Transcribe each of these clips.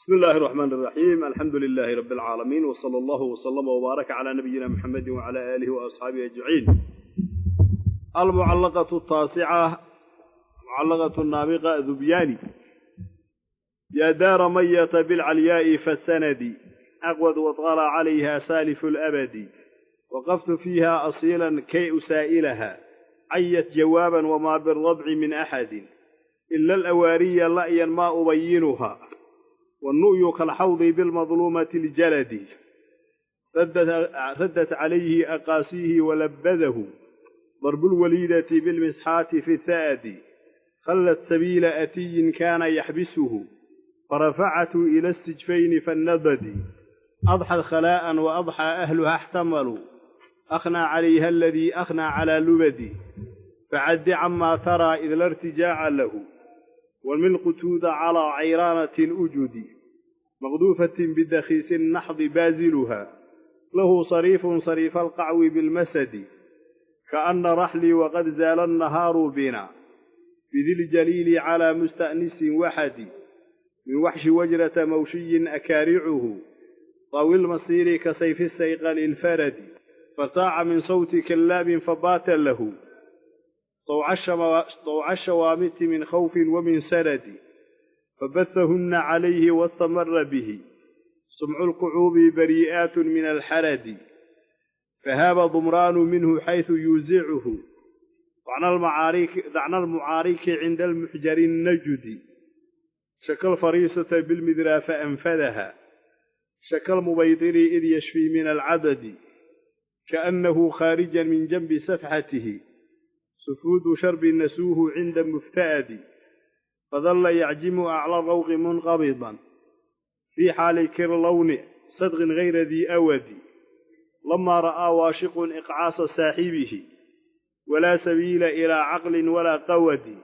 بسم الله الرحمن الرحيم. الحمد لله رب العالمين، وصلى الله وسلم وبارك على نبينا محمد وعلى آله وأصحابه أجمعين. المعلقة التاسعة، معلقة النابغة ذبياني. يا دار ميت بالعلياء فالسند أقود وطال عليها سالف الأبد، وقفت فيها أصيلا كي أسائلها عيت جوابا وما بالرضع من أحد إلا الأواري لأيا ما أبينها، والنؤي كالحوض بالمظلومة الجلد. ردت عليه أقاسيه ولبذه ضرب الوليدة بالمسحات في الثأد. خلت سبيل أتي كان يحبسه فرفعته إلى السجفين فالنبد. أضحى خلاء وأضحى أهلها احتملوا أخنى عليها الذي أخنى على لبد. فعد عما ترى إذ لا ارتجاع له، والملق تود على عيرانة الأجد. مغدوفة بدخيس النحض بازلها له صريف صريف القعو بالمسد. كأن رحلي وقد زال النهار بنا بذي الجليل على مستأنس وحدي. من وحش وجرة موشي أكارعه طوي المصير كسيف السيقل الفرد. فطاع من صوت كلاب فبات له طوع الشوامت من خوف ومن سرد. فبثهن عليه واستمر به سمع القعوب بريئات من الحرد. فهاب ضمران منه حيث يوزعه دعنا المعارك عند المحجر النجد. شكى الفريسة بالمدرى فأنفذها شكى المبيضر إذ يشفي من العدد. كأنه خارجا من جنب سفحته سفود شرب نسوه عند مفتأد. فظل يعجم أعلى الروغ منقبضا في حال كرلون صدغ غير ذي أود. لما رأى واشق إقعاص صاحبه ولا سبيل إلى عقل ولا قود.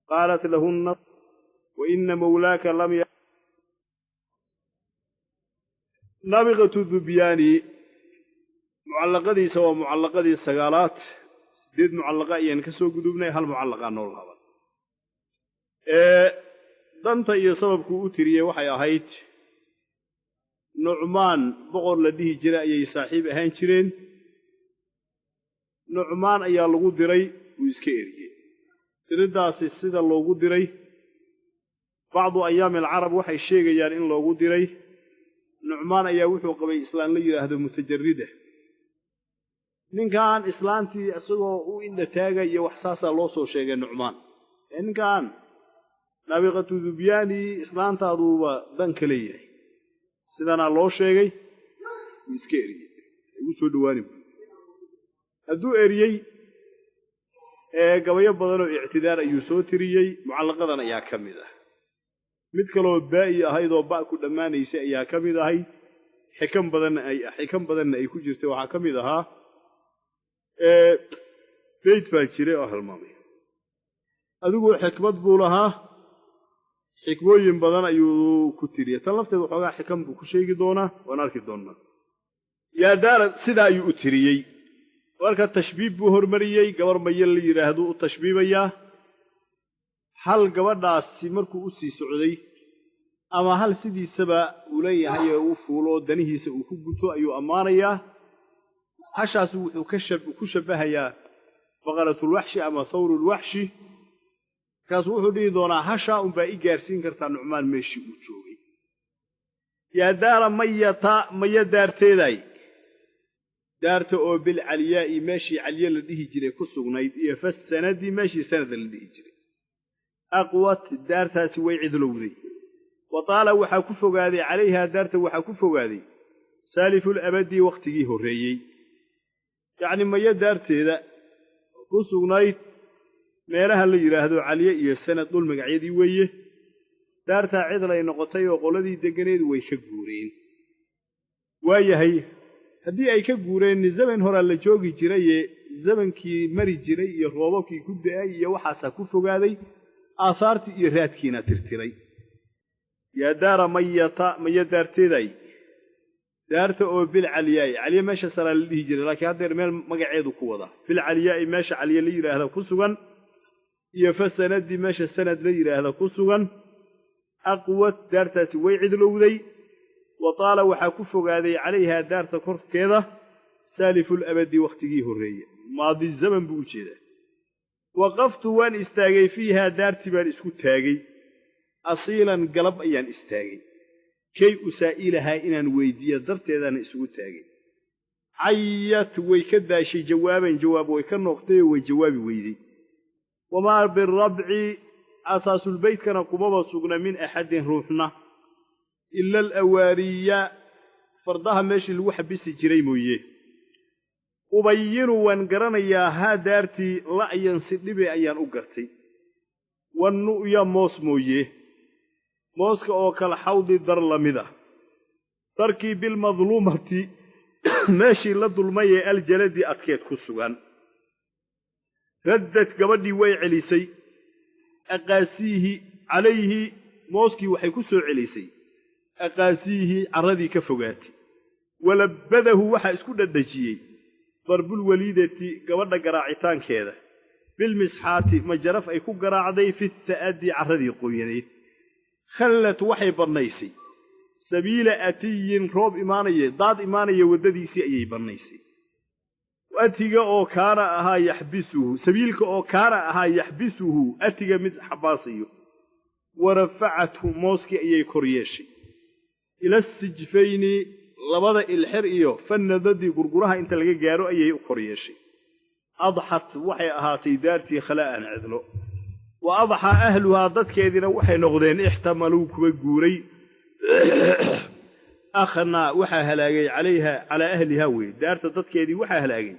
قالت له النص وإن مولاك لم نابغة الذبياني. معلقدي سوى معلقدي السقالات سديد معلقة أيان كسو قدوبنا هل معلقة نور الهبط. danta iyo sababku u tiriyey waxay ahayd Nucmaan boqor la dhihi jiray ayay saaxiib ahaan jireen. Nucmaan ayaa lagu diray uu iska eriyey. Diridaasi sida loogu diray bacdu ayaam al-arab waxay sheegayaan in loogu diray Nucmaan ayaa wuxuu qabay islaan la yiraahdo mutajarrida. ninkan islaantii asagoo u indha taagay iyo wax saasa loo soo sheegay Nucmaan. ninkan naabiqatu Dhubyaani islaantaaduuba dan ka leeyahay sidana loo sheegay iska eriyey ugu soo dhawaani hadduu eriyey gabayo badan oo ictidaar ayuu soo tiriyey. mucallaqadan ayaa ka mid ah. mid kaloo baa'i ahayd oo ba ku dhammaanaysay ayaa ka mid ahayd. xikam badanna ay ku jirtay waxaa ka mid ahaa beyd baa jiray oo halmaamay. adigu xikmad buu lahaa, xikmooyin badan ayuu ku tiriyay. tan lafteed waxoogaa xikam buu ku sheegi doonaa, waan arki doonnaa. yaa daara sidaa ayuu u tiriyey. marka tashbiib buu hormariyey. gabar mayal la yidhaahdo u tashbiibayaa. hal gabadhaasi markuu u sii socday ama hal sidiisaba uu leeyahay oo u fuulo danihiisa uu ku guto ayuu ammaanayaa. hashaas wuxuu ku shabahayaa baqaratulwaxshi ama thawrulwaxshi. kaas wuxuu dhihi doonaa hashaa unbaa i gaarsiin kartaa Nucmaan meeshii uu joogay. yaa daara maya daarteeday daarta oo bilcaliyaa'i meeshii caliye la dhihi jiray ku sugnayd iyo fasanadi meeshii sanada la dhihi jiray. aqwat daartaasi way cidlowday. wataala waxaa ku fogaaday calayhaa daarta waxaa ku fogaaday saaliful abadi wakhtigii horreeyey. yacni maya daarteeda ku sugnayd meelaha la yidhaahdo caliye iyo sanad dhul magacyadii weeye. daartaa cidlay noqotay oo qoladii deganeed way ka guureen. waayahay haddii ay ka guureen zaman horaa la joogi jiraye zamankii mari jiray iyo roobabkii ku da'ay iyo waxaasaa ku fogaaday. aahaartii iyo raadkiina tirtiray. yaa daara maya daarteeday daarta oo bilcaliyaa'i caliye meesha saraa la dhihi jiray laakiin haddeer meel magaceedu ku wada. bilcaliyaa'i meesha caliye la yidhaahda ku sugan iyo fasanadii meesha sanad la yidhaahda ku sugan. aqwat daartaasi way cidlowday wa taala waxaa ku fogaaday calayhaa daarta korkeeda saaliful abadi wakhtigii horreeye maadi zaman buu u jeedaa waqaftu waan istaagay fiihaa daartii baan isku taagay asiilan galab ayaan istaagay kay usaa'ilahaa inaan weydiiya darteedaana isugu taagay cayat way ka daashay jawaaban jawaab way ka noqtay oo way jawaabi weyday wamaa birabci asaasulbeytkana kumaba sugna min axadin ruuxna ila alawaariya fardaha meeshii lagu xabisi jiray mooye ubayinu waan garanayaa haa daartii la'yan si dhibe ayaan u gartay wannu'ya moos mooye mooska oo kala xawdi dar lamid ah darkii bilmadluumati meeshii la dulmay ee aljaladi adkeed ku sugan raddad gabadhii way celisay aqaasiihi calayhi mooskii waxay ku soo celisay aqaasiihi carradii ka fogaatay walabbadahu waxaa isku dhadhajiyey darbulwaliidati gabadha garaacitaankeeda bilmisxaati majaraf ay ku garaacday fi ta'addi carradii qoyanayd khallad waxay bannaysay sabiila atiyin roob imaanaya daad imaanaya waddadiisii ayay bannaysay atiga oo kaana ahaa yaxbisuhu sabiilka oo kaana ahaa yaxbisuhu atiga mid xabaasayo warafacathu mooskii ayay kor yeeshay ila sijfayni labada ilxir iyo fannadadii gurguraha inta laga gaaro ayay u kor yeeshay adxat waxay ahaatay daartii khalaa'an cidlo wa adxaa ahluhaa dadkeediina waxay noqdeen ixtamaluu kuwa guuray akhnaa waxaa halaagay calayha calaa ahlihaa weye daarta dadkeedii waxaa halaagay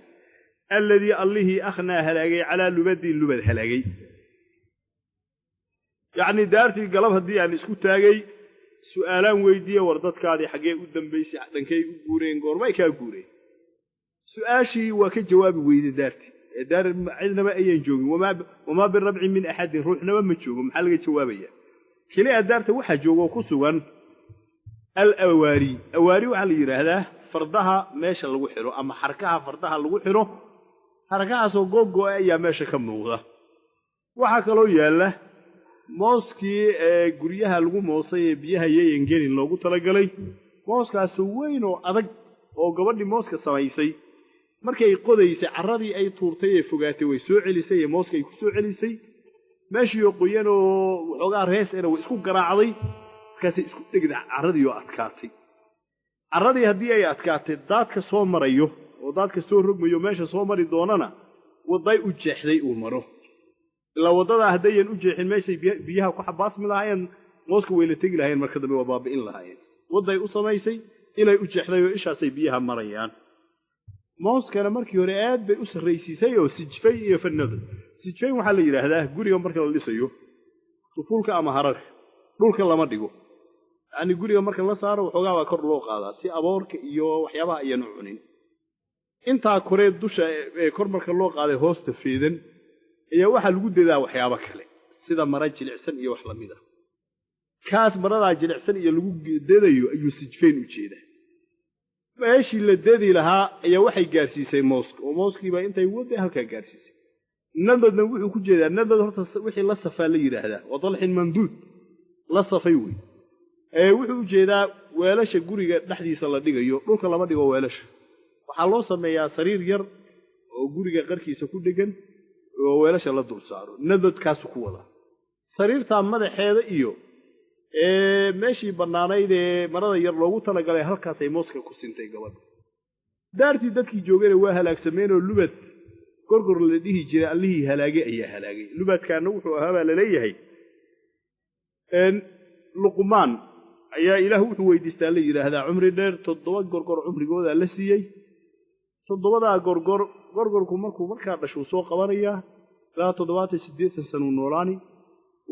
alladii allihii akhnaa halaagay calaa lubadin lubad halaagay yacnii daartii galab haddii aan isku taagay su'aalaan weydiiye war dadkaadii xaggee u dambaysay dhankay u guureen goormay kaa guureen su'aashii waa ka jawaabi weyday daartii ee daar cidnaba ayaan joogin wamaa birabci min axadin ruuxnaba ma joogo maxaa laga jawaabayaa keliya daarta waxaa joogoo ku sugan alawaari awaari waxaa la yidhaahdaa fardaha meesha lagu xidho ama xarkaha fardaha lagu xidho xarkahaasoo googo'a ayaa meesha ka muuqda waxaa kaloo yaalla mooskii guryaha lagu moosay ee biyaha yeeyan gelin loogu talagalay mooskaasoo weyn oo adag oo gabadhii mooska samaysay markay qodaysay carradii ay tuurtay ee fogaatay way soo celisay ee mooska ay ku soo celisay meeshiioo qoyan oo waxoogaa rees ena way isku garaacday markaasay isku dhegda carradii oo adkaatay carradii haddii ay adkaatay daadka soo marayo oo daadka soo rogmayo meesha soo mari doonana wadday u jeexday uu maro ilaa waddadaa haddayan u jeexin meeshay biyaha ku xabaasmi lahaayeen mooska way la tegi lahayen marka dambe waa baabi'in lahaayeen wadday u samaysay inay u jeexday oo ishaasay biyaha marayaan mooskana markii hore aad bay u sarraysiisay oo sijfay iyo fannada sijfayn waxaa la yidhaahdaa guriga marka la dhisayo sufuulka ama hararka dhulka lama dhigo yacnii guriga marka la saaro waxoogaa baa kor loo qaadaa si aboorka iyo waxyaabaha ayaan u cunin intaa koree dusha ee kor marka loo qaaday hoosta feedan ayaa waxaa lagu dadaa waxyaabo kale sida mara jilicsan iyo wax lamid ah kaas maradaa jilicsan iyo lagu dadayo ayuu sijfayn u jeedaa meeshii la dadi lahaa ayaa waxay gaarsiisay mooska oo mooskiibaa intay wadday halkaa gaarsiisay nadadna wuxuu ku jeedaa nadad horta wixii la safaa la yidhaahdaa waa dalxin mamduud la safay wey wuxuu u jeedaa weelasha guriga dhexdiisa la dhigayo dhulka lama dhigo weelasha waxaa loo sameeyaa sariir yar oo guriga qarkiisa ku dhegan oo weelasha la dul saaro nadadkaasu ku wadaa sariirtaa madaxeeda iyo meeshii bannaanayd ee marada yar loogu talagalay halkaasay mooska ku sintay gabadha daartii dadkii joogana waa halaagsameenoo lubad gorgor la dhihi jiray allihii halaagay ayaa halaagay lubadkaana wuxuu ahaa baa laleeyahay luqmaan ayaa ilaah wuxuu weydiistaa la yidhaahdaa cumri dheer 7 gorgor cumrigoodaa la siiyey 7daa gorgorku markuu markaa dhashuu soo qabanayaa ilaa 78 sanuu noolaani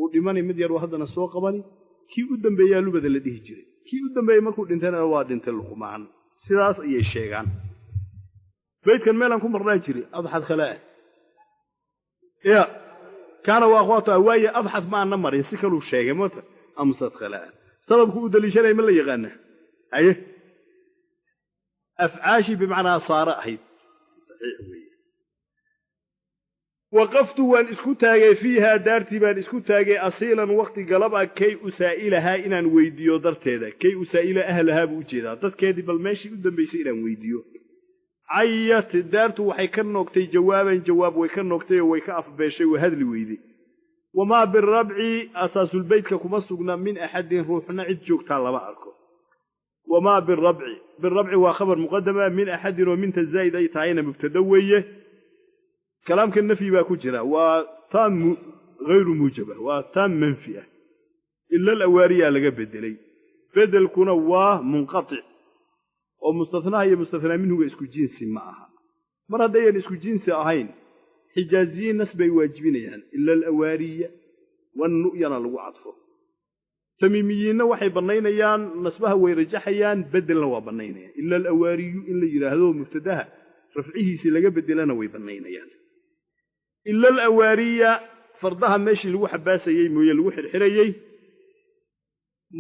uu dhimani mid yar haddana soo qabani kii u dambeeyaa lubada la dhihi jiray kii u dambeeyey markuu dhintana waa dhintay luqmaan sidaas ayay sheegaan beydkan meelaan ku marnaa jiray adxad khalaa ya kaana waa akhwaatu waaye adxad ma ana marin si kaluu sheegay mata amsad khalaa sababku u daliishanay ma la yaqaana aye afcaashi bimacnaa saara ahayd saxiix weeye وقفت وان اسكو تاغي فيها دارتي بان اسكو تاغي اصيلا وقت قلبا كي اسائلها انان ويديو درتيدا كي اسائل اهلها بو جيدا ددكيدي بل ماشي u dambeysay inaan weydiyo ayat daartu waxay ka noqtay jawaab way ka noqtay way ka afbeeshay way hadli weyday wama birab'i asaasul baytka kuma sugna min ahadin ruuxna cid joogta laba arko wama birab'i waa khabar muqaddama min ahadin wa min tazaid ay taayna mubtada weeye كلامك النفي باكو جرا وتام غير موجبه وتام منفيه الا الاواريه لغا بدلي بدل كنا منقطع ومستثنى هي مستثنى منه اسكو جنسي معها مر هدين اسكو جنسي اهين حجازيين نسبي واجبينيان الا الاواريه والنؤينا لو عطفه تميميين waxay banaynayaan nasbaha way rajaxayaan bedelna waa banaynayaan illa al-awariyu in la yiraahdo mubtadaha rafcihiisi laga bedelana way banaynayaan إلا الأوارية فردها ماشي لو حباسيي مويه لو خرخريي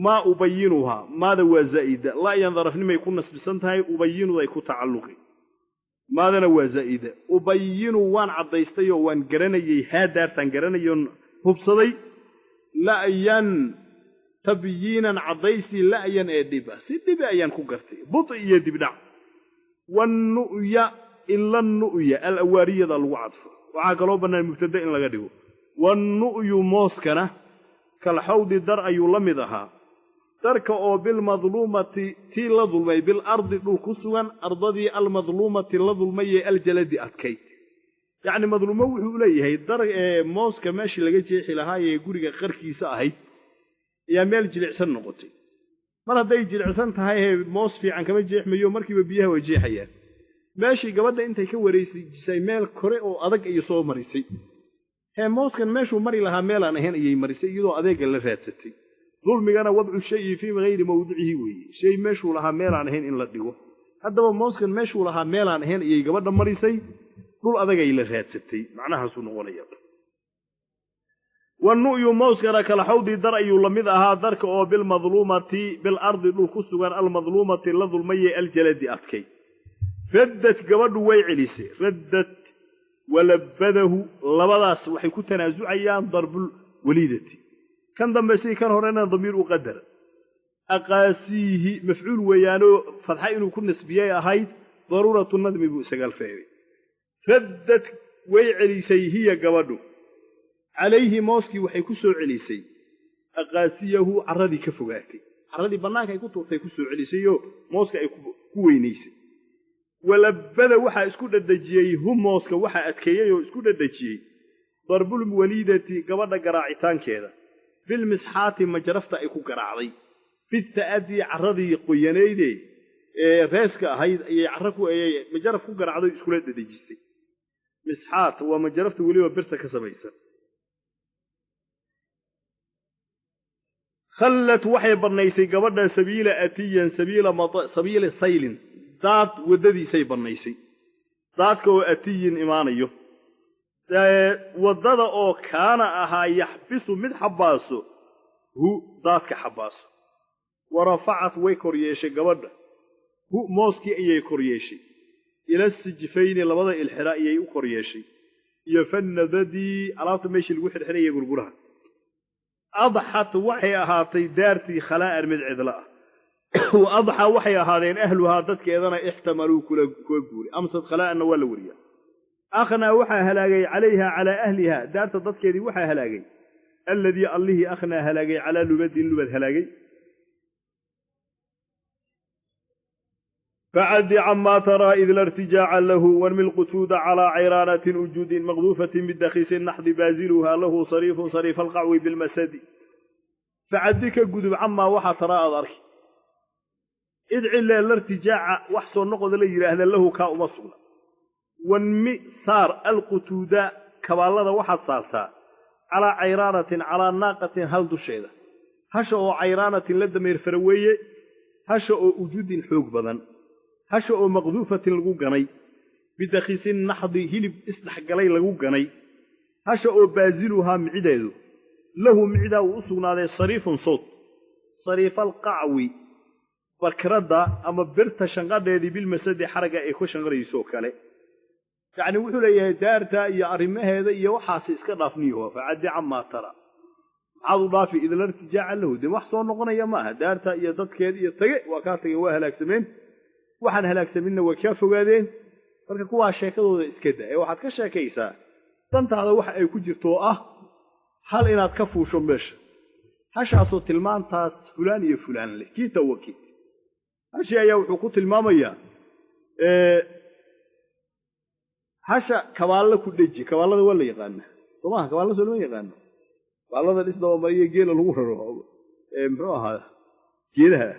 ما أبينها ماذا هو زائد لا ينظرف لما يكون نسبسنتها أبين ذا يكون تعلقي ماذا هو زائد أبين وان عضيستي وان قرني هادر تنقرني هبصدي لا ين تبيينا عضيستي لا ين أدبا سيدبا ين كوكرتي بطئ يدبنا والنؤية إلا النؤية الأوارية ذا الوعطف وعاقلوا بنا المبتدأ إن لغديه والنؤي موسكنا كالحوض در أي لمدها ترك أو بالمظلومة تي لظلمي بالأرض الكسوان أرضي المظلومة لظلمي الجلد أتكيت يعني مظلومة وحوليه در موسكا ماشي لغجيحي لها يقولي قركيسة هاي يا ميل جلعسان نقطي مرة داي جلعسان تهاي موس في عن كما جيح ميو مركب بيها وجيحيا ماشي gabadha intay ka wareysay meel kore oo adag ay soo marisay mooskan meeshuu mari lahaa meel aan ahayn ayay marisay iyadoo adeega la raadsatay dulmigana wadcu shay fi ghayri mawducihi weeye shay meeshuu lahaa meel aan ahayn in la dhigo haddaba mooskan meeshuu lahaa meel aan ahayn ayay gabadha marisay dul adag ay la raadsatay macnahaas uu noqonaya والنؤي موسكنا كالحوض در أي لمد أها درك أو بالمظلومة بالأرض دول كسوان المظلومة لظلمي الجلد أتكي ردت قبض ويعليسي ردت ولبده لبداس وحي كتنازعيان ضرب الوليدة كان ضمسي كان هرنا ضمير أقدر أقاسيه مفعول ويانو فتحينو كل نسبيا هاي ضرورة الندم بسقال فاوي ردت ويعليسي هي قبض عليه موسكي وحي كسو عليسي أقاسيه عردي كفوغاتي عردي بناك أي كتورتي كسو عليسيو موسكي أي كوينيسي ولبدا waxa isku dadajiyay humooska waxa adkeeyay oo isku dadajiyay darbul walidati gabadha garaacitaankeeda bil mishaati majrafta ay ku garaacday fi taadi aradi qoyanayde reeska ahayd ay arku ay majraf ku garaacday isku dadajistay mishaat waa majrafta waliba birta ka sabaysan khallat waxay barnaysay gabadha sabiila atiyan sabiila saylin daad wadadiisay barnaysay daadka oo atiyin imaanayo wadada oo kaana ahaa yaxbisu mid xabaaso hu daadka xabaaso warafacat way koryeeshay gabadha hu mooski ayay koryeeshay ila sijfayni labada ilxira ayay u koryeeshay iyo fanadadii alaabta meeshii lagu xirxirayay gurguraha adxat waxay ahaatay daartii khalaa'an mid cidla وأضحى وحي هذين أهلها ضدك إذا احتملوا كل جوري أمسد خلاء ولا وريا أخنا وحى هلاقي عليها على أهلها دارت ضدك ذي وحى هلاقي الذي الله أخنا هلاقي على لبد هلاقي فعد عما ترى إذ الارتجاع له وارمي القتود على عرانة وجود مغذوفة بالدخيس النحض بازلها له صريف القعو بالمسد فعدك قدب عما وحى ترى أضرك ادعي الله الارتجاع وحصل نقض لي أهل له كأمصنا وانمي صار القتودة كبالله واحد صارتها على عيرانة على ناقة هل دشيدة هشأوا عيرانة لدمير فروية هشأوا وجود حوق بدن هشأوا مغذوفة لغوغني بدخيس النحض هلب إصلح قلي لغوغني هشأوا بازلها معداده له معدا وأصغنا ذي صريف صوت صريف القعوي بركردا أما برتا شنغاديدي بالمسد حرقة إيكو شنغريسو كالي يعني wuxuu leeyahay daarta iyo arimaheeda iyo waxaas iska dhaafniyo faacadi amma tara maxaad u dhaafi idil irtijaaca lahu de wax soo noqonaya maaha daarta iyo dadkeed iyo tage waa ka tagay waa halaagsameen waxaan halaagsaminna way ka fogaadeen marka kuwa sheekadooda iska daa ee waxaad ka sheekaysaa dantaada wax ay ku jirto ah hal inaad ka fuusho meesha hashaasoo tilmaantaas fulaan iyo fulaan leh kii tawaki hashi ayaa wuxuu ku tilmaamayaa hasha kabaalla ku dhaji kabaallada waa la yaqaan Soomaha kabaalla soo lama yaqaan kabaallada dhisda oo mariyo geela lagu raro muxuu ahaa geelaha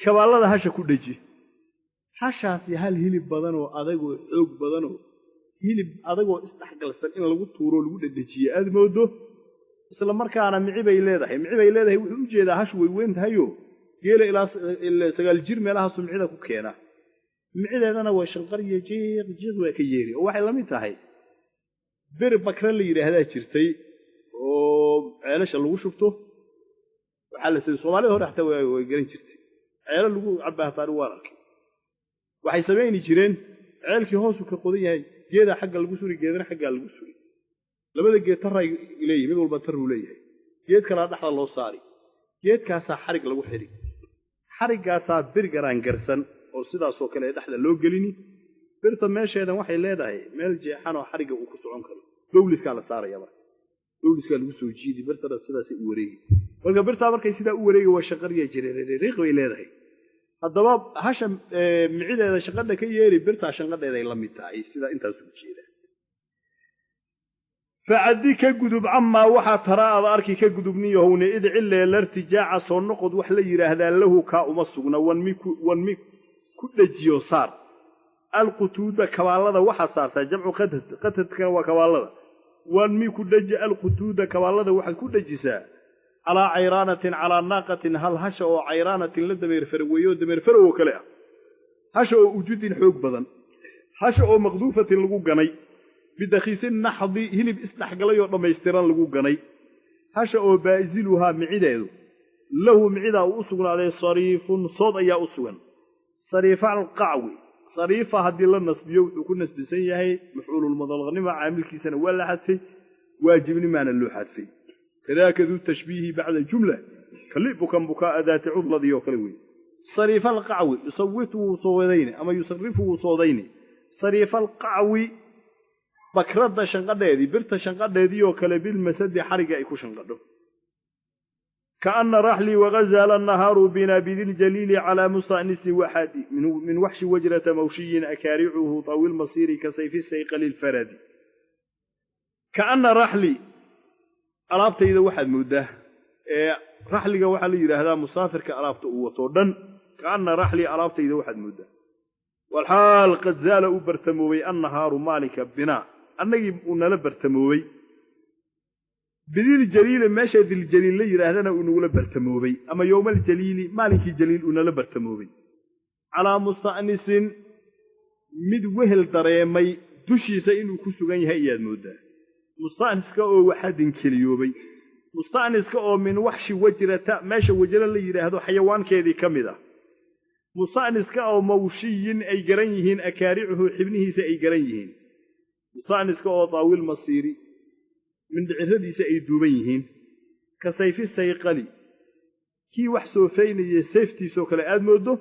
kabaallada hasha ku dhaji hashaasi hal hilib badan oo adag oo xoog badan oo hilib adag oo isdhaxgalsan in lagu tuuro lagu dhadhajiyo aad moodo isla markaana micibay leedahay wuxuu u jeedaa hash way weyn tahay oo geela ilaa 9 jir meelaha sumcida ku keena micideedana waa shanqar iyo jiiq waa ka yeeri oo waxay la mid tahay bir bakra la yiraahdaa jirtay oo ceelasha lagu shubto waxa la sii Soomaaliya hore xataa way garan jirtay ceelal lagu cabaa taari waararka waxay sameeyni jireen ceelkii hoos ka qodan yahay geeda xagga lagu suri geedana xagga lagu suri labada geed taray ileeyay mid walba tar uu leeyahay geed kala dhaxda loo saari geedkaas xarig lagu xiri xarigaas bir garaan garsan oo sidaas oo kale dhaxda loo gelini birta meesheedan waxay leedahay meel jeexan oo xariga uu ku socon karo dawliska la saaraya dawliska lagu soo jiidi birtada sidaas u wareegi marka birta markay sida u wareegi waa shaqariya jireeriiq way leedahay haddaba hasha micideeda shaqada ka yeeri birta shaqadeeda ay la mid tahay sida intaas u jeeda فعدي كجدب عما وحى ترى أركي كجدبني هون إذ علا الارتجاع صنقد وحلا يرهذا له كأمصقنا ونمي كل جيو صار القتود كوالله وحى صار جمع قتد كوالله ونمي كل جي القتود كوالله وحى كل جساء على عيرانة على ناقة هل هشا عيرانة لدمير فرويو دمير فرو كلا هشا وجود حوق بدن هشا مقذوفة لغو جني بدخيس النحض هلب استحقليو دميستران لغو غني هاشا او بازلها معيدهدو له معيده او اسغنا عليه صريف صوت ايا اسغن صريف القعوي صريف hadii la nasbiyo wuxuu ku nasbisan yahay mafcuul madalqnima aamilkiisana waa la xadfay waajibnimaana loo xadfay kadaka du tashbiih ba'da jumla kalibukan bukaa adaati udladi oo kale weey صريف القعوي يصوته صودين ama yusarrifu صودين صريف القعوي بكرة شنقديدي برت شنقديدي وكلا بالمسد حرقة يكو شنقدو كأن رحلي وغزال النهار بنا بذي الجليل على مستأنس وحادي من وحش وجرة موشي أكارعه طويل مصيري كسيف السيقل الفردي كأن رحلي ألابت إذا واحد مده رحلي واحد يرى هذا مسافر كألابت وطردن كأن رحلي ألابت إذا واحد مده والحال قد زال أبرتموي النهار مالك بنا أنني أننا برتموي بذي الجليل ماشي ذي الجليل لي رهدنا أننا برتموي أما يوم الجليل مالك الجليل أننا برتموي على مستأنس مدوهل دريمي دشي سينو كسوغاني هيا المدة مستأنس كأو واحد كليوبي مستأنس كأو من وحش وجرة ماشي وجرة لي رهدو حيوان كذي كمده مستأنس كأو موشي أي جريهن أكارعه حبنه سأي جريهن مستأنس كأو طاويل مصيري من دعردي سأي دوبيهن كسيف السيقلي كي وحسو فين يسيفتي سوكال أدمده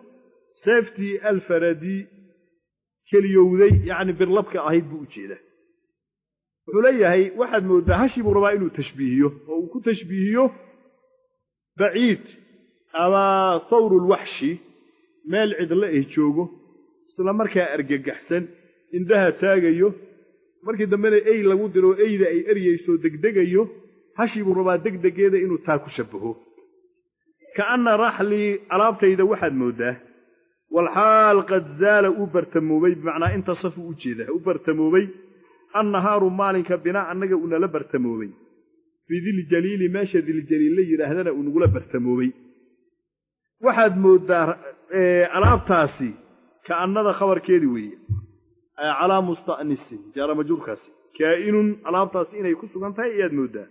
سيفتي الفردي كاليوذي يعني باللبك أهيد بوجيده حليا هي واحد مودة هشي بربائنه تشبيهيه وكو تشبيهيه بعيد أما ثور الوحشي meel cidla ay joogo isla markaa argagaxsan indhaha taagayo markii dambe ay lagu diro ayda ay eriyayso degdegayo hashibu rabaa degdegeeda inuu taa ku shabaho kaana rahli alaabtayda waxaad moodaa wal haal qad zaala ubartamoobay macna inta safu u jeeda ubartamoobay annahaaru maalinka bina annaga una la bartamoobay bidil jaliili meesha dil jaliil yiraahdana uu la bartamoobay waxaad moodaa alaabtaasi kaanada khabarkeedii weeye ala musta'nis jara majruurkaasi kaa'inun alaabtaasi inay ku sugan tahay iyad moodaa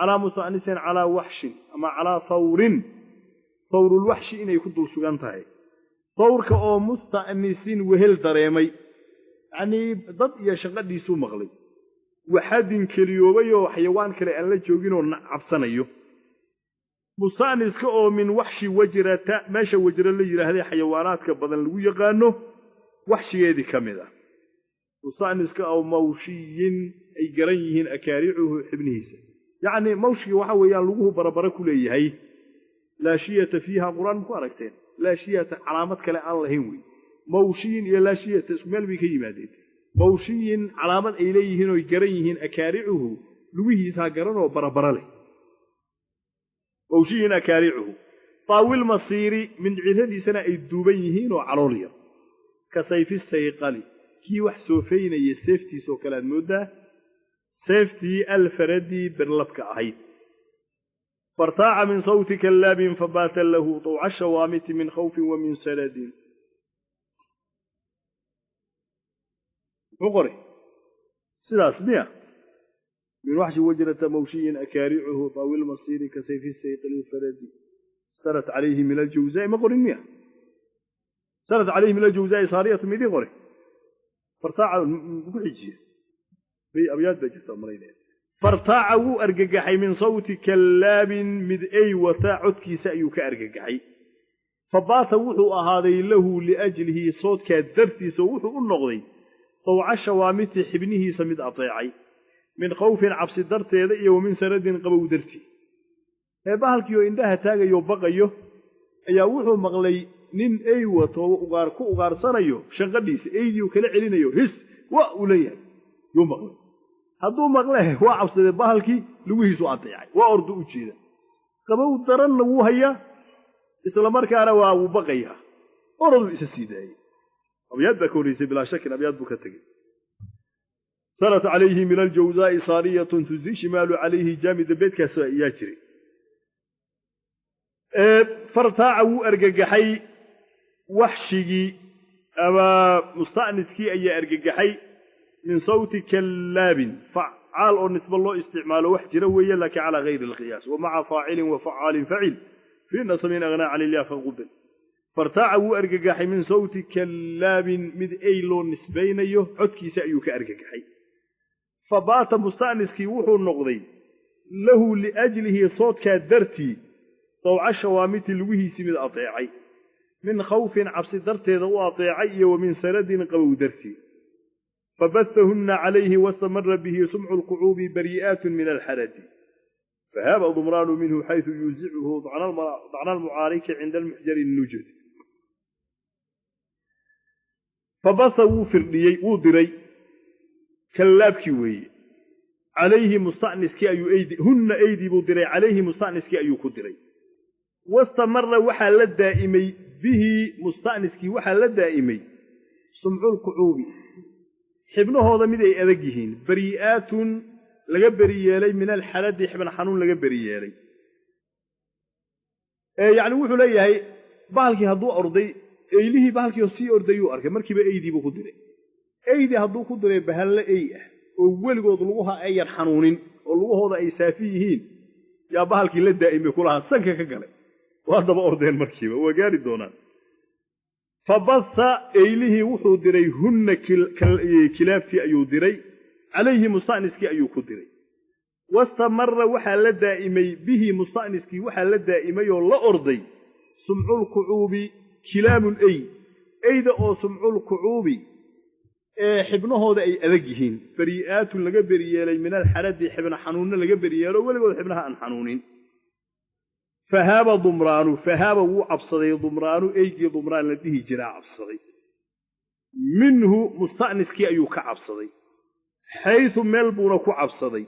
ala musta'nisin ala wahshin ama ala thawrin thawrul wahshi inay ku dul sugan tahay thawrka oo musta'nisin wehel dareemay يعني ضد يا شقدي سو مغلي وحد كليوبيو حيوان كلا أن لا جوجينو عبسانيو مستأنس كأو من وحش وجرة ماشى وجرة اللي يرى هذه حيوانات كبدن لو يقانو وحشي هذه كاملة مستأنس كأو موشي أي جريهن أكارعه ابنهيسه يعني موشي وحوي يلوه بربر كليه هي لا شيء فيها قرآن مكاركتين لا شيء علامات كلا الله هوي موشين لا شيء تسمى بكيمادين موشين علامات إليهن ويجريهن أكارعه لويه ساقرن وبربر له موشين أكارعه طاول مصيري من عدد سنة الدوبيهن وعروليا كسيف السيقالي كي وحسوفين يسيفتي سوكلان مدة سيفتي الفردي برلبك أهيد فارتاع من صوت كلاب فبات له طوع الشوامت من خوف ومن سلد عقري سلاس نيا من وحش وجرة موشي أكارعه طاول مصير كسيف السيقل الفردي سرت عليه من الجوزاء ما قرنيا سرت عليه من الجوزاء صارية ميدي قري فارتاع بحجيه في أبيات بجت أمرين فارتاعوا أرجحي من صوت كلاب مدئي وتاعد كيسأيو كأرجحي فبات وحو أهذي له لأجله صوت كدرتي سوحو النغضي طوع الشوامت حبنه سمد أطيعي من خوف عبس درت يدي ومن سرد قبو درتي بهالكيو إندها تاغيو بقيو أيا وحو مغلي نين أي وغاركو وغارسانيو شغليس أيديو كلا علينيو هس وأوليه يوم مغلي هذو مغليه وعبس بهالكي لويسو أطيعي وأردو أجيدا قبو درن لو هيا إسلام مركانا وبقيها أردو إسسيداي أبيات بكوريسي بلا شك أبيات بكتغي سرت عليه من الجوزاء صارية تزي شمال عليه جامد بيت كسائياتري فرتاعو أرقاقحي وحشي أما مستأنسكي أي أرقاقحي من صوت كلاب فعال أو نسبة الله استعماله وحجره وهي لك على غير القياس ومع فاعل وفعال فعل في نصمين أغنى على الله فغبل فارتاعوا أرقاقحي من صوت كلاب مد أيلو نسبين أيه عدكي سأيوك أرقاقحي فبات مستأنسكي وحو النقضي له لأجله صوت كدرتي طوع الشوامت الوهي سمد أطيعي من خوف عبس درتي ذو أطيعي ومن سرد قبو درتي فبثهن عليه واستمر به سمع القعوب بريئات من الحرد فهاب ضمران منه حيث يوزعه ضعن المعارك عند المحجر النجد فبثوا فرديي ودري كلابكي وي عليه مستأنسكي أيو أيدي هن أيدي بودري عليه مستأنسكي أيو كدري واستمر وحال الدائمي به مستأنسكي وحال الدائمي سمع القعوب حبنه هذا مدى أذجهين بريئات لجبريالي من الحرد حبن حنون لجبريالي يعني وحول لي هاي بالكي هدو أرضي إليه بالكي يصير أرضيو أرك مركب أيدي بقدره أيدي هدو قدره بهلا أيه أول قد لوها أي حنونين ولوها هذا أي سافيهين يا بالكي للدائم كلها سنك كجله وهذا بأرضين مركبة وجاري دونان فبث إليه وحو دري هن كلابتي أيو دري عليه مستأنسكي أيو كدري واستمر وحال دائمي به مستأنسكي وحال دائمي والله أرضي سمع الكعوب كلام أيضا أو سمع الكعوب حبنه هذا أي أذجهين بريئات لقى بريالي من الحرد حبنا حنون لقى بريالي ولا حبنها عن حنونين فهاب ضمران فهاب وعبصدي ضمران أيجي ضمران لديه جراء عبصدي منه مستأنسكي أيو كعبصدي حيث ملبونك عبصدي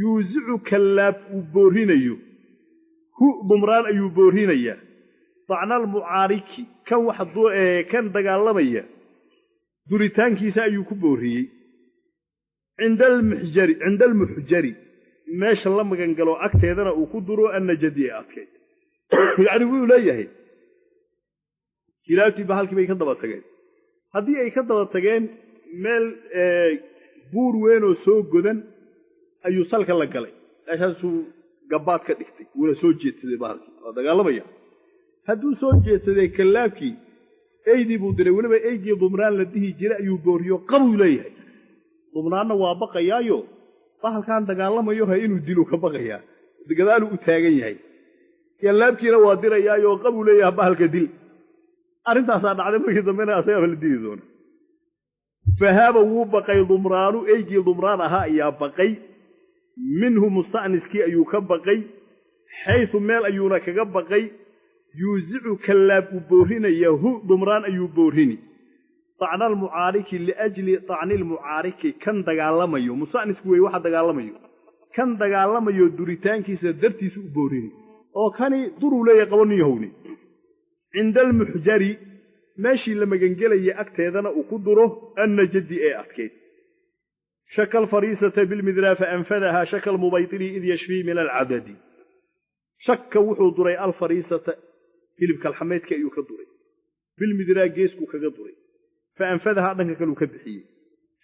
يوزع كلاب وبورهينيو هو ضمران أيو بورهينيا طعنا المعاركي كان واحد كان دقالميا دوريتان كيسا أيو كبورهي عند المحجري ماشا لما كان قالوا أكتيدنا وكدروا أن جدي أتكيد يعني يقولوا ليه كلابتي بحالك بي كدبا تغين هذه أي كدبا تغين ميل بور وينو سو قدن أيو سالك الله قالي أشان قبات كدكتي ولا سو جيت سيدي بحالك هذا قال لما هدو سو جيت سيدي كلابكي eydii buu diray weliba eygii dumraan la dhihi jiray ayuu booriyo qabuu leeyahay dumraanna waa baqayaayo bahalkan dagaalamayo ha inuu dilo ka baqayaa gadaaluu u taagan yahay yallaabkiina waa dirayaayo qabuu leeyahay bahalka dil arrintaasaa dhacday markii dambena asagaba la dili doona fahaaba wuu baqay dumraanu eygii dumraan ahaa ayaa baqay minhu musta'niskii ayuu ka baqay xaysu meel ayuuna kaga baqay yuusicu kallaab uu boorrinaya hu dumraan ayuu boorrini طacna almucaariki liajli طacni almucaariki kan dagaalamayo musta'nisku wey waxa dagaalamayo kan dagaalamayo duritaankiisa dartiisa u boorrini oo kani duruu leeyahay qabo nin yahowni cinda almuxjari meeshii la magangelayay agteedana uu ku duro annajadi ee adkayd shaka alfariisata bilmidraa faanfadahaa shaka almubaytiri id yashfii min alcadadi shaka wuxuu duray alfariisata hilibka alxameedka ayuu ka duray bilmidraa geeskuu kaga duray faanfadahaa dhanka kaleu ka bixiyey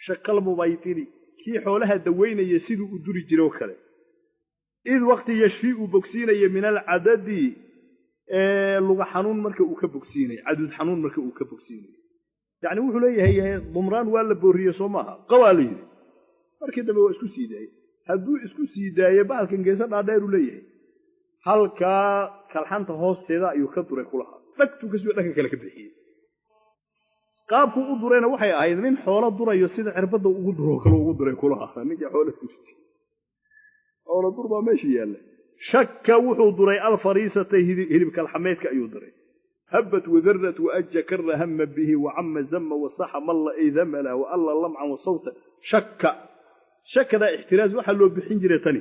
shaka almubaytiri kii xoolaha dawaynaya siduu u duri jiroo kale id waqti yashfii uu bogsiinaya min alcadadi luga xanuun marka uu ka bogsiinay cadud xanuun marka uu ka bogsiinay yacni wuxuu leeyahay dumraan waa la boorriye soo maaha qabaa la yidhi markii dambe waa isku sii daayey hadduu isku sii daaye bahalkan geesa dhaadheeruu leeyahay halkaa kalxanta hoosteeda ayuu ka duray kulahaa dhagtuu kasoo dhanka kale ka bixiyey qaabkuu u durayna waxay ahayd nin xoolo durayo sida cirbadda ugu duroo kale ugu duray kulahaa ninkii xoolo dur baa meesha yaalla shaka wuxuu duray alfariisata hilibka alxameedka ayuu duray habbat wadarrat waaja kara hama bihi wacama zama wasaxa malla aydamala waalla lamcan wasawta shakadaa ixtiraas waxaa loo bixin jiray tani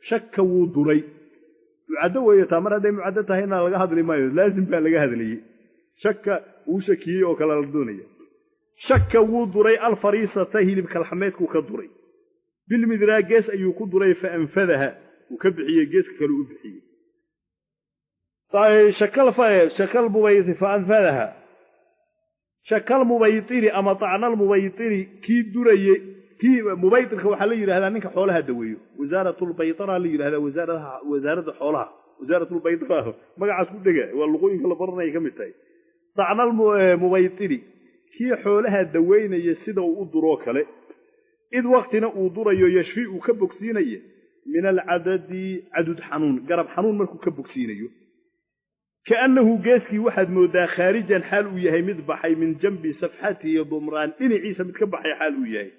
shaka wuu duray mucaddo weeye taa mar hadday mucaddo tahayna laga hadli maayo laazim baa laga hadlayey shaka wuu shakiyey oo kale la doonaya shaka wuu duray alfariisata hilibka alxameedkuu ka duray bilmidraa gees ayuu ku duray faanfadaha uu ka bixiyey geeska kale u bixiyey shakal mubaytiri ama طacnal mubaytiri kii duraye kii mubaytirka waxaa la yidhahdaa ninka xoolaha daweeyo wasaaratulbaytara la yidhahdaa wasaaradda xoolaha wasaaratulbaytara magacaas ku dhega waa luqooyinka la baranaya ka mid tahay طacnal mubaytiri kii xoolaha daweynaya sida uu u duroo kale id waqtina uu durayo yashfii uu ka bogsiinaya min alcadadi cadud xanuun garab xanuun markuu ka bogsiinayo kaannahu geeskii waxaad mooddaa khaarijan xaal uu yahay mid baxay min janbi safxatihi dumraan dhinaciisa mid ka baxay xaal uu yahay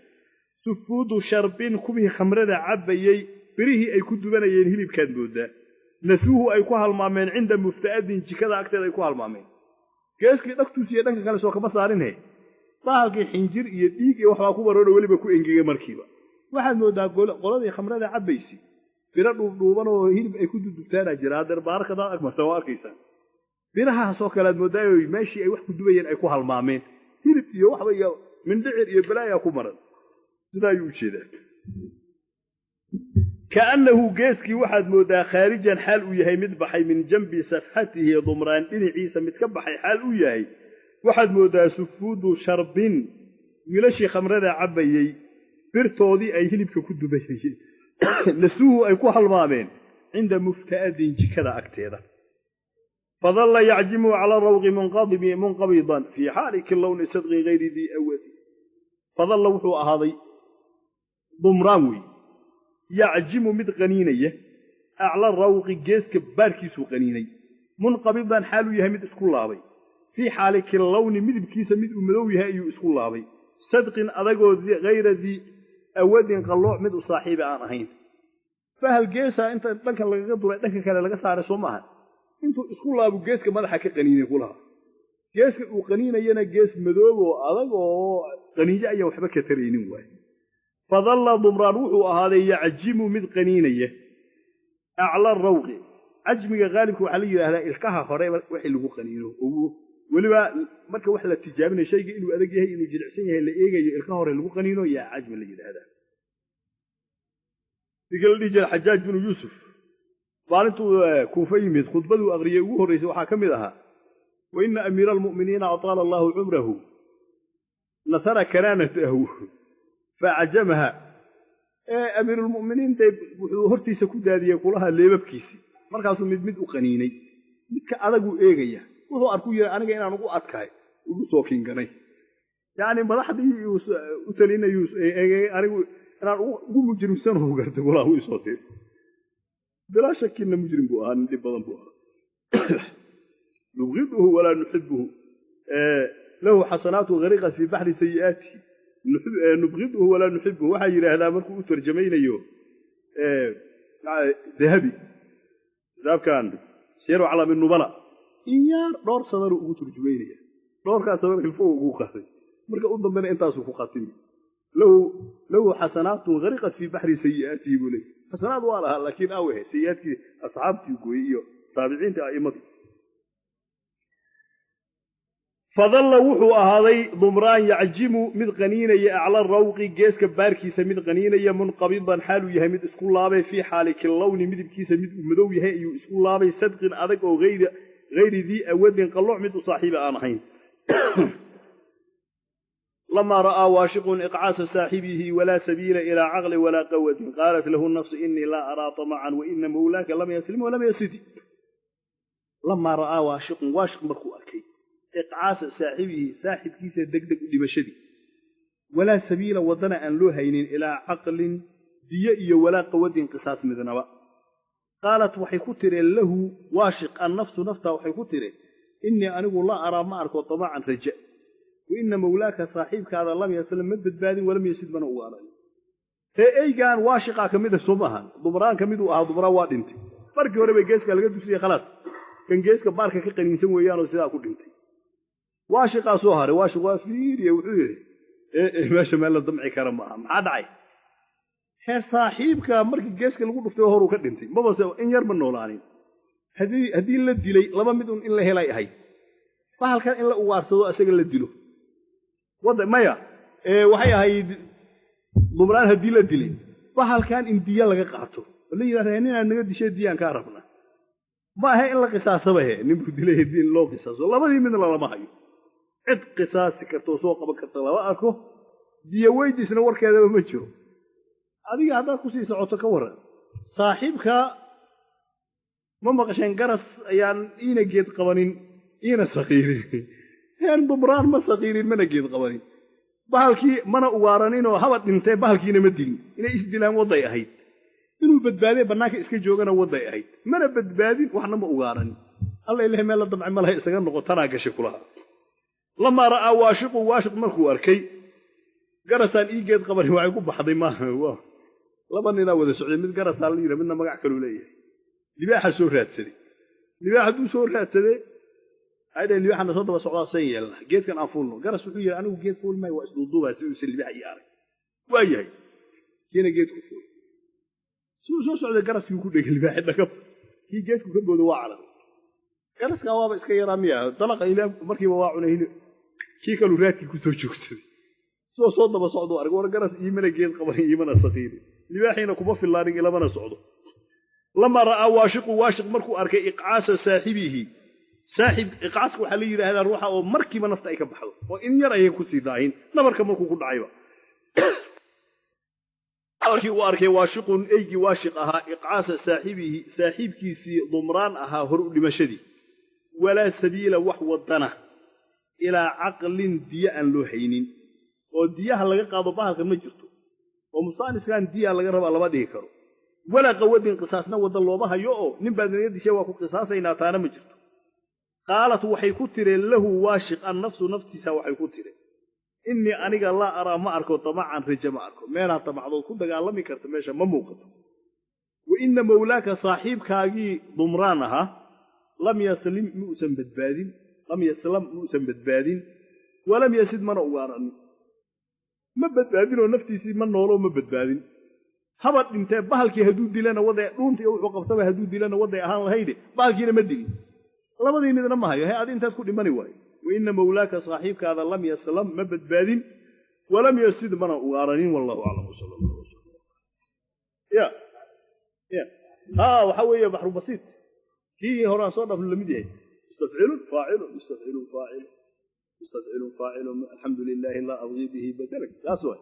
sufuudu sharbin kuwii khamrada cabbayey birihii ay ku dubanayeen hilibkaad mooddaa nasuuhu ay ku halmaameen cinda mufta'adin jikada agteeda ay ku halmaameen geeskii dhagtuusiiyo dhanka kale soo kama saarinhe bahalkii xinjir iyo dhiig iyo waxbaa ku baroodho weliba ku engegay markiiba waxaad mooddaa qoladii khamrada cabbaysay biro dhuubdhuuban oo hilib ay ku dudubtaanaa jira hadeer baararka daad agmarta waa arkaysaa birahaasoo kale aad mooddaa meeshii ay wax ku dubayeen ay ku halmaameen hilib iyo waxba iyo mindhicir iyo balaayaa ku maran sidaa ayuu u jeedaa kaannahu geeskii waxaad mooddaa khaarijan xaal uu yahay mid baxay min janbi safxatihi dumraan dhinaciisa mid ka baxay xaal uu yahay waxaad mooddaa sufuudu sharbin wiilashii khamrada cabbayey birtoodii ay hilibka ku dubayeen nasuuhu ay ku halmaameen cinda mufta'adin jikada agteeda fadalla yacjimu cala rawqi munqabidan fii xaaliki lowni sadqi hayri dii awadi fadalla wuxuu ahaaday dumraan wey yacjimu mid qaniinaya acla rawqi geeska baarkiisuu qaniinay munqabidan xaaluu yahay mid isku laabay fii xaaliki lowni midibkiisa mid uu madow yahay ayuu isku laabay sadqin adagoo hayra dii awadin qallooc mid u saaxiiba aan ahayn bahal geesaa inta dhankan lagaga duray dhanka kale laga saaray soo maaha intuu isku laabu geeska madaxa ka qaniinay kulaha geeska uu qaniinayana gees madoob oo adag oo qaniinyo ayaa waxba ka taraynin waay fadalla dumraan wuxuu ahaaday yacjimu mid qaniinaya acla rawqi cajmiga haalibka waxaa la yidhaahdaa ilkaha hore wixii lagu qaniino weliba marka wax la tijaabinayo shayga inuu adag yahay inuu jilicsan yahay la eegayo ilka hore lagu qaniino yaa cajmi la yidhaahdaa ninka la dhihi jira xajaaj binu yuusuf maalintuu kuufa yimid khudbaduu aqriyey ugu horraysay waxaa ka mid ahaa wa ina amiira almu'miniina ataala allaahu cumrahu nasara kanaanatahu faacjamaha amiirulmu'miniin dee wuxuu hortiisa ku daadiyey kulaha leebabkiisii markaasuu mid u qaniinay midka adaguu eegaya wuxuu arkuu yidhi aniga inaan ugu adkahay ugu soo kinganay yani madaxdii u talinayuu anigu inaan ugu mujrimsanahu gartay walaa uu soo tir bilaa shakina mujrim buu ahaa dhib badan buu ahaa nubghiduhu walaa nuhibbuhu lahu xasanaatu ghariqat fi bahri sayi'aati nubghiduhu walaa nuhibbuhu waxa yiraahdaa markuu u tarjumaynayo dahabi daabkan siru ala min nubala iyaar door sadar ugu turjumaynaya doorkaas sadar xilfo ugu qaaday marka u dambeena intaas ku qaatay law xasanaatu ghariqat fi bahri sayi'aati bulay xasanaad waa laha laakiin aweh sayi'aadki asxaabtii gooyiyo taabiciinta aimada fadalla wuxuu ahaaday dumraan yacjimu mid qaniinaya acla rawqi geeska baarkiisa mid qaniinaya munqabidan xaalu yahay mid isku laabay fii xaali kilowni midibkiisa mid madow yahay ayuu isku laabay sadqin adag oo gayri dii awadin qalooc mid u saaxiiba aan ahayn لما رأى واشق إقعاس صاحبه ولا سبيل إلى عقل ولا قوة قالت له النفس إني لا أرى طمعا وإن مولاك لم يسلم ولم يسد لما رأى واشق مركو أركي إقعاس صاحب كيسة دقدق لمشدي ولا سبيل وضنا أن لهين إلى عقل ديئي ولا قوة قصاص مذنبا قالت وحيكتر له واشق النفس نفتا وحيكتر إني أنه لا أرى ما أركو طمعا رجاء وإن مولاك صاحبك هذا لم يسلم من بدباد ولم يسد من أولا هي كان واشقا كميدة سمها ضمران كميدة ضمران وادنتي فرق وربي جيسك لقد تسري خلاص كان جيسك بارك كقنين سوى يانو سيدا كدنتي واشقا سوهر واشقا فير يوحيه ماشي مالا دمعي كرمها محادعي هي صاحبك مرك جيسك لقد دفتي وهرو كدنتي ما بس إن يرمن نولانين هذه اللي دلي لما مدون إلا هلاي هاي فهل كان إلا أوارسدو أسيق اللي دلو وضع مايا waxay ahayd dumraan hadii la dilay bahalkan in diya laga qaato la yiraahdo inaan naga dishay diyaan ka rabna ma aha in la qisaasabahay ninku dilay hadii loo qisaaso labadii mid lama hayo cid qisaasi karto soo qaban karto laba arko diya weydiisna warkeeda ma jiro adiga hadda ku sii socoto ka waran saaxiibka ma maqashan garas ayaan ina geed qabanin ina saqiirin يعني ضمران ما صغيرين من جيد قوانين بحالكي منا وارانين وهبط دنتي بحالكينا ما دين إن إسدلان وضعي أهيد إنه بدبادي بناك إسكي جوغانا وضعي أهيد منا بدبادي وحنا ما وارانين الله إلهي ما لدم عمالها إسكان نغطانا كشكلها لما رأى واشق مركو أركي قرسان إيجاد قبري وعيقوب بحضي ما هو لما ننا وذا سعودي من قرسان لينا منا مقع كلو ليه لباحة سورات سدي لباحة دو سورات سدي هذا اللي احنا صدق سوق سيئ جيت كان افولو قرس وحو يري انو جيت فول ماي واسدودوبا سي سلبي عياري وايي كينا جيت فول سو سوده قرس يكو دغ لباح دكب كي جيت كو كبودو waa calad قرس ka waaba iska yaraamiya dalaqa ila markii waa cunayeen kii kalu raadki ku soo joogsaday soo daba socdo arag war قرس iimana geed qaban iimana saqiiri libaaxina kuma filaarin ila mana socdo lama raa waashiq markuu arkay iqaasa saaxibihi saaxib iqaasku waxa la yiraahdaa ruuxa oo markiiba nafta ay ka baxdo oo in yar ay ku sii daahin nabarka markuu ku dhacayba arkii uu arkay waashiqun aygi waashiq aha iqaasa saaxibihi saaxibkiisi dumraan aha hor u dhimashadii wala sabiila wax wadana ila aqlin diya aan loo haynin oo diyaha laga qaado bahalka ma jirto oo mustaaniskan diya laga raba laba dhigi karo wala qawadin qisaasna wada looba hayo oo nin baadniyadiisa waa ku qisaasayna taana ma jirto قالت وحي كتر له واشق النفس نفسها وحي كتر إني أنيق الله أرى ما أركو طمعا رجا ما أركو مينا طمعضو كنت قال كرت ميشا مموقت وإن مولاك صاحب كاقي ضمرانها لم يسلم مؤسم بدبادين ولم يسد من أواراني ما بدبادين ونفتيسي من نولو ما بدبادين هبط انت بحالكي هدود دي لنا وضع دونتي وقفتها هدود دي لنا وضع أهان الهيدي بحالكي نمدني labadii midna ma hayo hay intaas ku dhimani way وإن مولاك صاحبك هذا لم يسلم ما بدبادين ولم يسد من وارنين والله أعلم صلى الله عليه وسلم يا وحوي بحر بسيط كي هران صدف لمديه مستفعل فاعل الحمد لله لا أبغي به بدلك لا سوى